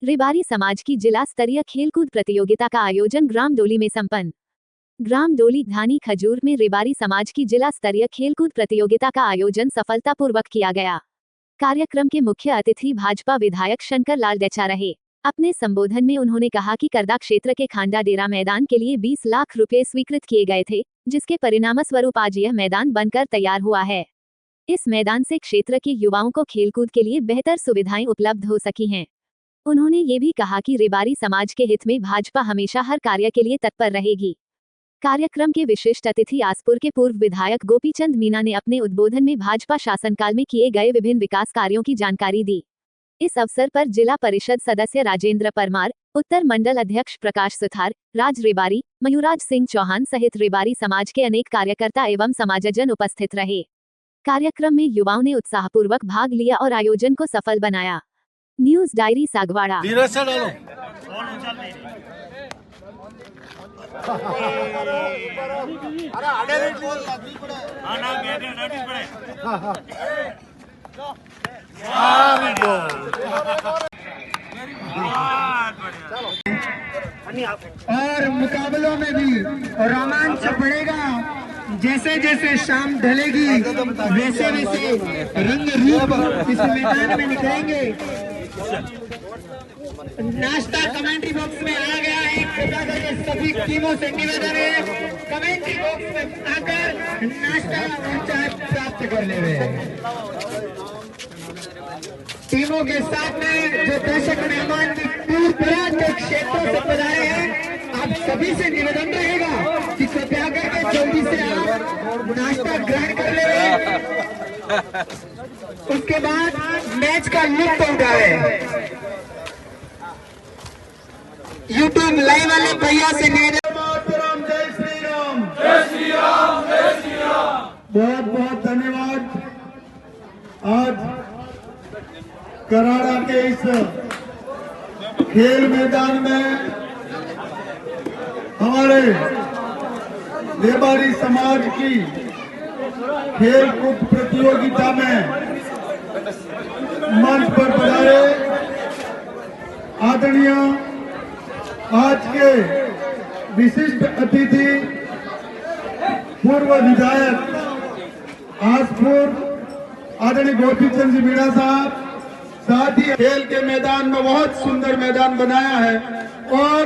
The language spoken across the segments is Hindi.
रेबारी समाज की जिला स्तरीय खेलकूद प्रतियोगिता का आयोजन ग्राम डोली में संपन्न। ग्राम डोली धानी खजूर में रेबारी समाज की जिला स्तरीय खेलकूद प्रतियोगिता का आयोजन सफलतापूर्वक किया गया। कार्यक्रम के मुख्य अतिथि भाजपा विधायक शंकर लाल डेचा रहे। अपने संबोधन में उन्होंने कहा कि करदा क्षेत्र के खांडा डेरा मैदान के लिए 20 लाख रुपए स्वीकृत किए गए थे, जिसके परिणामस्वरूप आज यह मैदान बनकर तैयार हुआ है। इस मैदान से क्षेत्र के युवाओं को खेलकूद के लिए बेहतर सुविधाएं उपलब्ध हो सकी हैं। उन्होंने ये भी कहा कि रेबारी समाज के हित में भाजपा हमेशा हर कार्य के लिए तत्पर रहेगी। कार्यक्रम के विशिष्ट अतिथि आसपुर के पूर्व विधायक गोपीचंद मीना ने अपने उद्बोधन में भाजपा शासनकाल में किए गए विभिन्न विकास कार्यों की जानकारी दी। इस अवसर पर जिला परिषद सदस्य राजेंद्र परमार, उत्तर मंडल अध्यक्ष प्रकाश सुथार, राज रेबारी, मयूराज सिंह चौहान सहित रेबारी समाज के अनेक कार्यकर्ता एवं समाजजन उपस्थित रहे। कार्यक्रम में युवाओं ने उत्साहपूर्वक भाग लिया और आयोजन को सफल बनाया। News diary Sagwara. और मुकाबलों में भी रोमांच बढ़ेगा। जैसे जैसे शाम ढलेगी वैसे वैसे रंग रूप इस मैदान में निकलेंगे। नाश्ता कमेंट्री बॉक्स में आ गया है। कृपया करके सभी टीमों से निवेदन है, कमेंट्री बॉक्स में आकर नाश्ता और चाय प्राप्त कर ले। टीमों के साथ में जो दर्शक मेहमान दूर दराज के क्षेत्रों से पधारे हैं, आप सभी से निवेदन रहेगा कि कृपया करके जल्दी से आप नाश्ता ग्रहण कर ले। उसके बाद मैच का लुत्फ उठाए। यूट्यूब लाइव वाले भैया से निवेदन। जय श्री राम, जय श्री राम, जय श्री राम। बहुत बहुत धन्यवाद। आज कराड़ा के इस खेल मैदान में हमारे रेबारी समाज की खेल कूद प्रतियोगिता में मंच पर पधारे आदरणीय आज के विशिष्ट अतिथि पूर्व विधायक आसपुर आदरणीय गोपीचंद जी मीणा साहब, साथ ही खेल के मैदान में बहुत सुंदर मैदान बनाया है और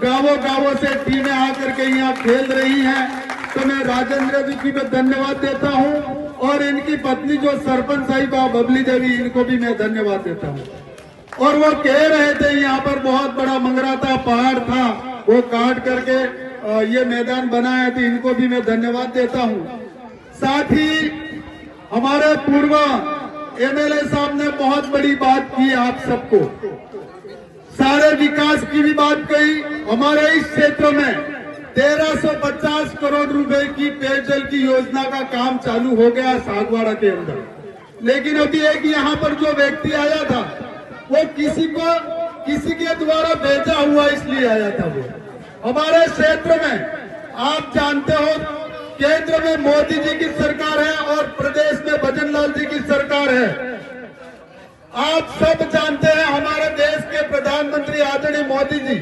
गांवों गांवों से टीमें आकर के यहाँ खेल रही हैं। तो मैं राजेंद्र जी की मैं धन्यवाद देता हूँ और इनकी पत्नी जो सरपंच साहिबा बबली देवी, इनको भी मैं धन्यवाद देता हूँ। और वो कह रहे थे यहाँ पर बहुत बड़ा मंगरा था, पहाड़ था, वो काट करके ये मैदान बनाया था, इनको भी मैं धन्यवाद देता हूँ। साथ ही हमारे पूर्व एमएलए साहब ने बहुत बड़ी बात की, आप सबको सारे विकास की भी बात कही। हमारे इस क्षेत्र में 1350 करोड़ रुपए की पेयजल की योजना का काम चालू हो गया सागवाड़ा के अंदर। लेकिन अभी एक यहाँ पर जो व्यक्ति आया था वो किसी के द्वारा भेजा हुआ इसलिए आया था। वो हमारे क्षेत्र में आप जानते हो केंद्र में मोदी जी की सरकार है और प्रदेश में भजन लाल जी की सरकार है। आप सब जानते हैं हमारे देश के प्रधानमंत्री आदरणीय मोदी जी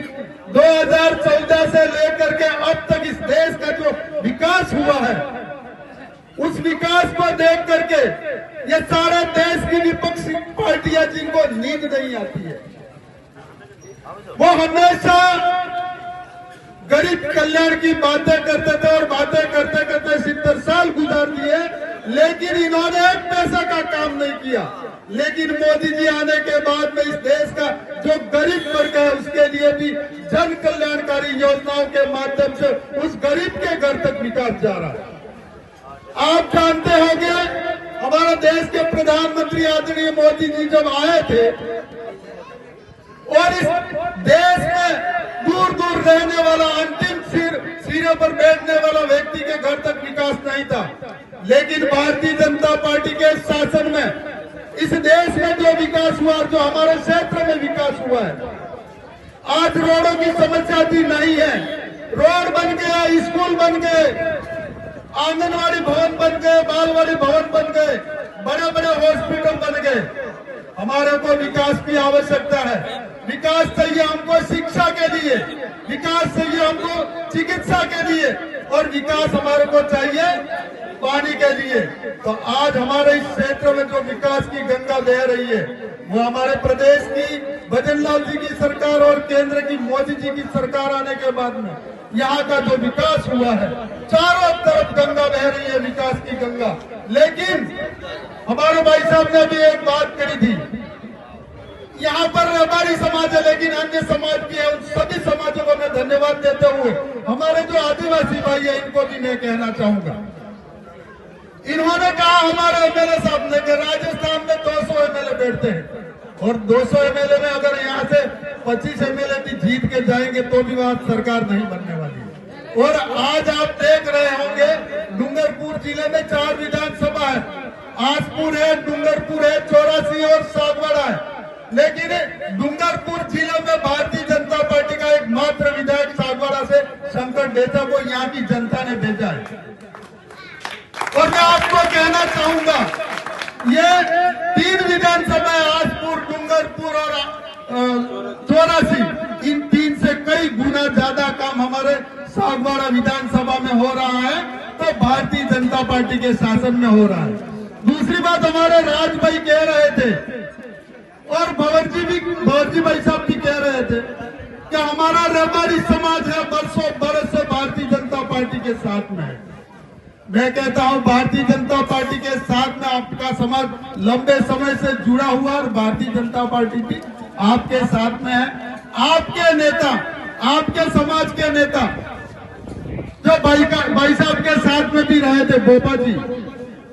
2014 से लेकर के अब तक इस देश का जो विकास हुआ है, उस विकास को देख करके ये सारे देश की विपक्षी पार्टियां जिनको नींद नहीं आती है, वो हमेशा गरीब कल्याण की बातें करते थे और बातें करते करते 70 साल गुजार दिए, लेकिन इन्होंने एक पैसा का काम नहीं किया। लेकिन मोदी जी आने के बाद में इस देश का जो गरीब वर्ग है उसके लिए भी जन कल्याणकारी योजनाओं के माध्यम से उस गरीब के घर तक विकास जा रहा है। आप जानते होंगे हमारा देश के प्रधानमंत्री आदरणीय मोदी जी जब आए थे और इस देश में दूर दूर रहने वाला अंतिम सिरे पर बैठने वाला व्यक्ति के घर तक विकास नहीं था। लेकिन भारतीय जनता पार्टी के शासन में इस देश में जो विकास हुआ, जो हमारे क्षेत्र में विकास हुआ है, आज रोडों की समस्या भी नहीं है। रोड बन गया, स्कूल बन गए, आंगनवाड़ी भवन बन गए, बालवाड़ी भवन बन गए, बड़े बड़े हॉस्पिटल बन गए। हमारे को विकास की आवश्यकता है। विकास चाहिए हमको शिक्षा के लिए, विकास चाहिए हमको चिकित्सा के लिए, और विकास हमारे को चाहिए पानी के लिए। तो आज हमारे इस क्षेत्र में जो विकास की गंगा बह रही है, वो हमारे प्रदेश की भजनलाल जी की सरकार और केंद्र की मोदी जी की सरकार आने के बाद में यहाँ का जो विकास हुआ है, चारों तरफ गंगा बह रही है, विकास की गंगा। लेकिन हमारे भाई साहब ने भी एक बात कही थी, यहाँ पर हमारी समाज है लेकिन अन्य समाज भी है, उन सभी समाजों को मैं धन्यवाद देते हुए हमारे जो आदिवासी भाई है इनको भी मैं कहना चाहूंगा। इन्होंने कहा हमारे एमएलए साहब ने कि राजस्थान में 200 एमएलए बैठते हैं, और 200 एमएलए में अगर यहाँ से 25 एमएलए भी जीत के जाएंगे तो भी वहां सरकार नहीं बनने वाली है। और आज आप देख रहे होंगे डूंगरपुर जिले में 4 विधानसभा है, आसपुर है, डूंगरपुर है, 84 और सागवाड़ा है। लेकिन डूंगरपुर जिले में भारतीय जनता पार्टी का एकमात्र विधायक सागवाड़ा से शंकर डेचा को यहाँ की जनता ने भेजा है। और मैं आपको कहना चाहूंगा, ये 3 विधानसभा आसपुर, डूंगरपुर और 84, इन 3 से कई गुना ज्यादा काम हमारे सागवाड़ा विधानसभा में हो रहा है, तो भारतीय जनता पार्टी के शासन में हो रहा है। दूसरी बात, हमारे राज भाई कह रहे थे और भंवर भाई साहब भी कह रहे थे कि हमारा रेबारी समाज है, बरसों बरस से भारतीय जनता पार्टी के साथ में है। मैं कहता हूं भारतीय जनता पार्टी के साथ में आपका समाज लंबे समय से जुड़ा हुआ, और भारतीय जनता पार्टी भी आपके साथ में है। आपके नेता, आपके समाज के नेता जो भाई साहब के साथ में भी रहे थे, बोपा जी,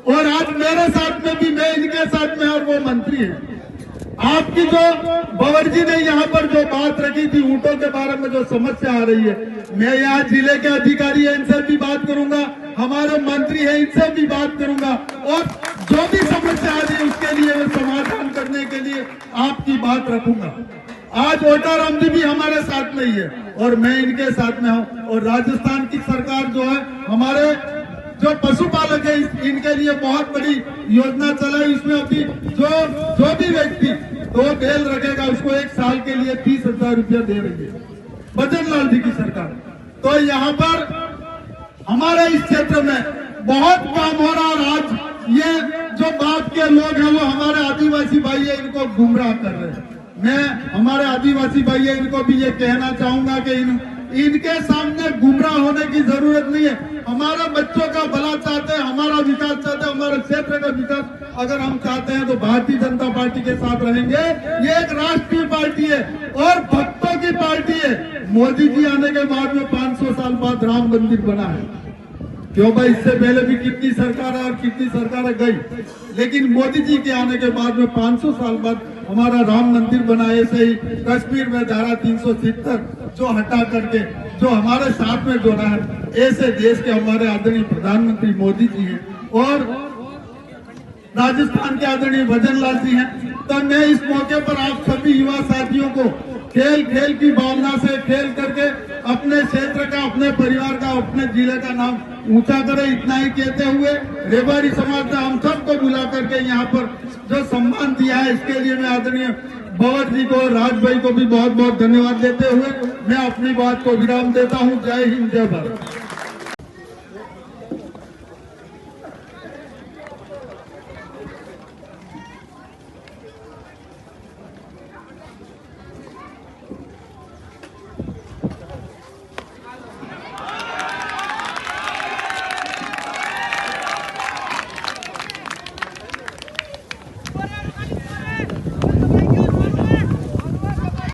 और आज मेरे साथ में भी, मैं इनके साथ में, और वो मंत्री है। आपकी जो भंवर जी ने यहाँ पर जो बात रखी थी ऊँटों के बारे में जो समस्या आ रही है, मैं यहाँ जिले के अधिकारी है इनसे भी बात करूंगा, हमारे मंत्री है इनसे भी बात करूंगा, और जो भी समस्या आ रही है उसके लिए मैं समाधान करने के लिए आपकी बात रखूंगा। आज ओटाराम जी भी हमारे साथ में ही है और मैं इनके साथ में हूँ। और राजस्थान की सरकार जो है, हमारे जो पशुपालक है इनके लिए बहुत बड़ी योजना चलाई। इसमें अभी जो भी व्यक्ति 2 बैल रखेगा उसको 1 साल के लिए 30,000 रुपया दे रही है भजनलाल जी की सरकार। तो यहाँ पर हमारे इस क्षेत्र में बहुत काम हो रहा, और आज ये जो बाप के लोग हैं वो हमारे आदिवासी भाई है, इनको गुमराह कर रहे हैं। मैं हमारे आदिवासी भाई है इनको भी ये कहना चाहूंगा कि इनके सामने गुमराह होने की जरूरत नहीं है। हमारे बच्चों का भला चाहते हैं, हमारा विकास चाहते हैं, हमारे क्षेत्र का विकास अगर हम चाहते हैं तो भारतीय जनता पार्टी के साथ रहेंगे। ये एक राष्ट्रीय पार्टी है और भक्तों की पार्टी है। मोदी जी आने के बाद में 500 साल बाद राम मंदिर बना है। क्यों भाई, इससे पहले भी कितनी सरकारें और कितनी सरकारें गई, लेकिन मोदी जी के आने के बाद में 500 साल बाद हमारा राम मंदिर बना। ऐसे ही कश्मीर में धारा 370 जो हटा करके जो हमारे साथ में जोड़ा है, ऐसे देश के हमारे आदरणीय प्रधानमंत्री मोदी जी हैं और राजस्थान के आदरणीय भजनलाल जी हैं। तो मैं इस मौके पर आप सभी युवा साथियों को खेल खेल की भावना से खेल करके अपने क्षेत्र का, अपने परिवार का, अपने जिले का नाम ऊंचा करें, इतना ही कहते हुए रेबारी समाज ने हम सबको बुला करके यहाँ पर जो सम्मान दिया है, इसके लिए मैं आदरणीय भंवर जी को, राज भाई को भी बहुत बहुत धन्यवाद देते हुए मैं अपनी बात को विराम देता हूँ। जय हिंद, जय भारत।